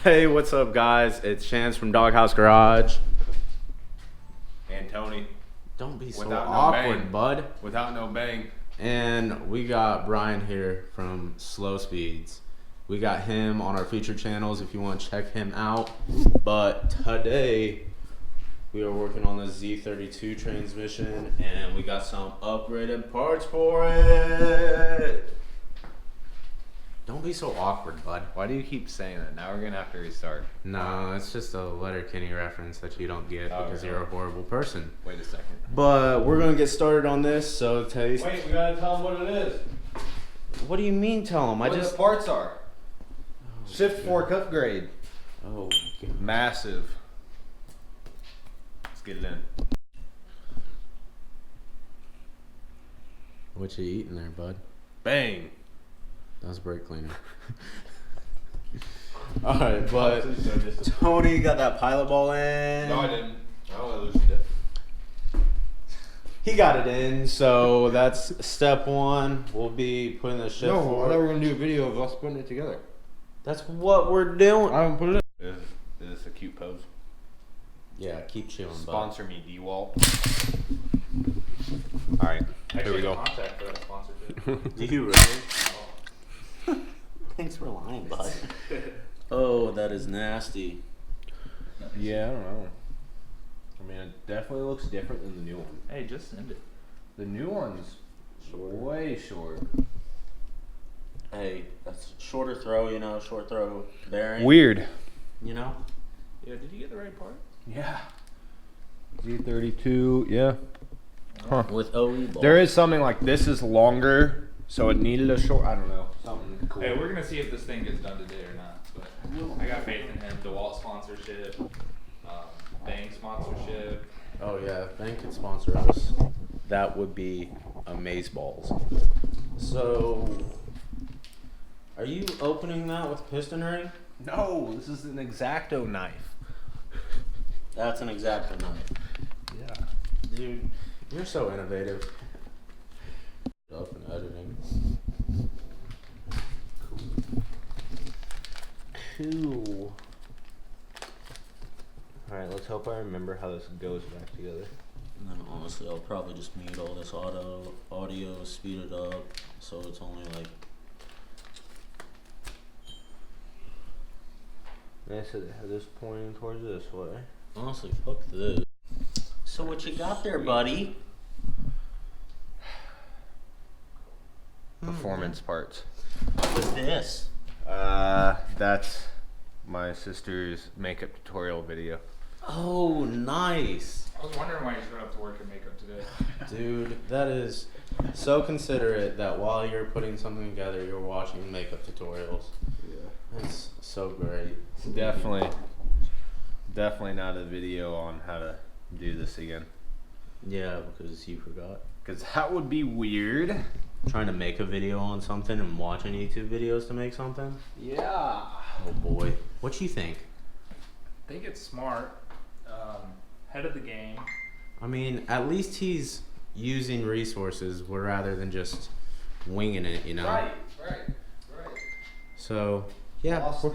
Hey, what's up, guys? It's Chance from DoghouseGarage. And Tony. Don't be so Without no awkward, bang. bud. Without no bang. And we got Brian here from Slow Speeds. We got him on our featured channels if you want to check him out. But today, we are working on the Z32 transmission, and we got some upgraded parts for it. Don't be so awkward, bud. Why do you keep saying that? Now we're going to have to restart. No, it's just a Letterkenny reference that you don't get because you're a horrible person. Wait a second. But we're going to get started on this, so taste. Wait, we got to tell them what it is. What do you mean tell them? What the parts are. Shift fork upgrade. Oh, Massive. Let's get it in. what you eating there, bud? Bang. That was brake cleaner. Alright, but Tony got that pilot ball in. No, I didn't. I only loosened it. He got it in, so that's step one. We'll be putting the shift No, I forward. thought we were gonna do a video of us putting it together. That's what we're doing. I haven't put it in. Is this a cute pose? Yeah, keep chilling, bud. Sponsor me, DeWalt. Alright, here we go. Contact for that sponsorship. Do you really? Thanks for lying, bud. Oh, that is nasty. Yeah, I don't know. I mean, it definitely looks different than the new one. Hey, just send it. The new one's way short. Hey, that's shorter throw, you know, short throw bearing. Weird. You know? Yeah, did you get the right part? Yeah. Z32, yeah. Huh. With OE ball. There is something like this is longer, so it needed a short. I don't know. Something cool. Hey, we're gonna see if this thing gets done today or not. But I got faith in him. DeWalt sponsorship, Bang sponsorship. Oh yeah, if Bank could sponsor us, that would be amazeballs. So, are you opening that with piston ring? No, this is an X-Acto knife. That's an X-Acto knife. Yeah. Dude, you're so innovative. Up and editing. Cool. Alright, let's hope I remember how this goes back together. And then honestly, I'll probably just mute all this audio, speed it up, so it's only like. I said it had this pointing towards this way. Honestly, fuck this. So what you got there, buddy? Performance parts. What's this? That's my sister's makeup tutorial video. Oh, nice. I was wondering why you showed up to work in makeup today. Dude, that is so considerate that while you're putting something together, you're watching makeup tutorials. Yeah. That's so great. It's definitely not a video on how to do this again. Yeah, because you forgot. Because that would be weird. Trying to make a video on something and watching YouTube videos to make something? Yeah. Oh boy. What you think? I think it's smart. Head of the game. I mean, at least he's using resources rather than just winging it, you know? Right. So, yeah, Lost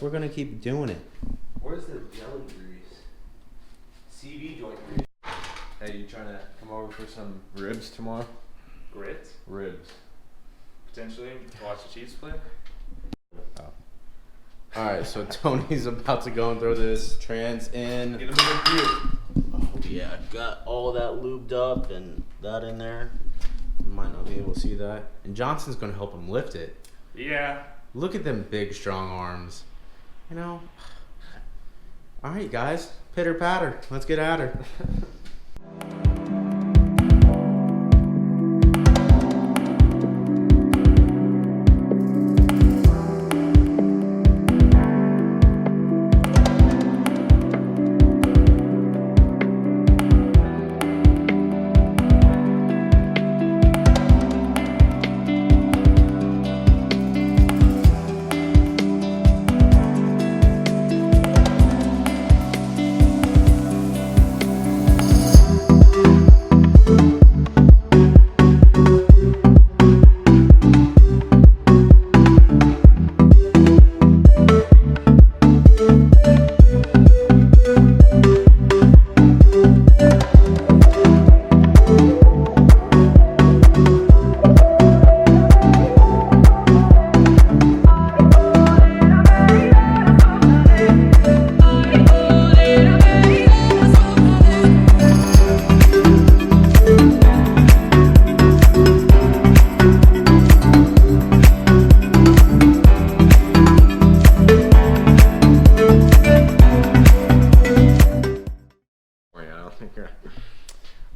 we're gonna keep doing it. Where's the jelly grease? CV joint grease. Hey, you trying to come over for some ribs tomorrow? Grits. Ribs. Potentially. Watch the Chiefs play. Alright, so Tony's about to go and throw this trans in. Get a better view. Oh yeah, got all that lubed up and that in there. You might not be able to see that. And Johnson's gonna help him lift it. Yeah. Look at them big, strong arms. You know? Alright, guys. Pitter patter. Let's get at her.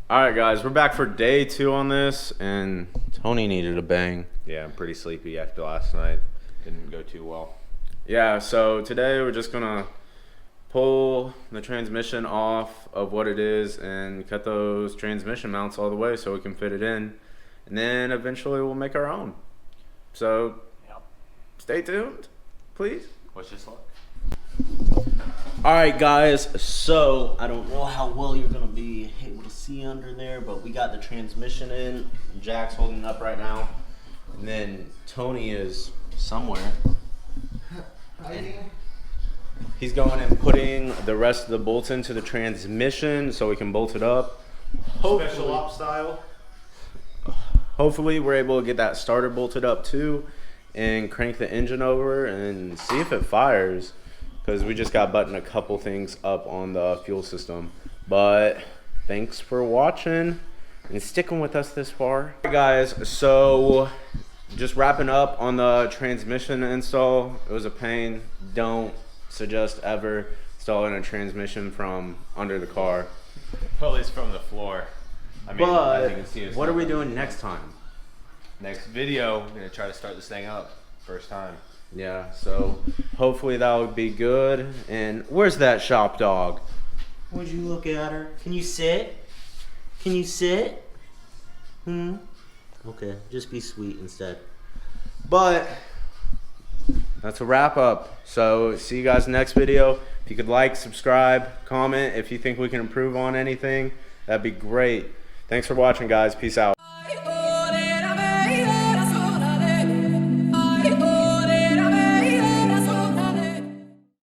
All right, guys, we're back for day 2 on this, and Tony needed a bang. Yeah, I'm pretty sleepy after last night. Didn't go too well. Yeah, so today we're just gonna pull the transmission off of what it is and cut those transmission mounts all the way so we can fit it in, and then eventually we'll make our own. So stay tuned, please. Wish us luck. All right, guys. So I don't know how well you're gonna be able to see under there, but we got the transmission in. Jack's holding it up right now, and then Tony is somewhere. He's going and putting the rest of the bolts into the transmission so we can bolt it up. Special op style. Hopefully we're able to get that starter bolted up too and crank the engine over and see if it fires, because we just got buttoned a couple things up on the fuel system. But thanks for watching and sticking with us this far. Alright guys, so just wrapping up on the transmission install. It was a pain. Don't suggest ever installing a transmission from under the car. Well, it's from the floor. I mean, But as you can see, it's what are not we gonna doing be- next time? Next video, we're gonna try to start this thing up. First time. Yeah, so hopefully that would be good. And where's that shop dog? Would you look at her? Can you sit? Can you sit? Okay, just be sweet instead. But that's a wrap up. So see you guys next video. If you could like, subscribe, comment if you think we can improve on anything, that'd be great. Thanks for watching, guys. Peace out.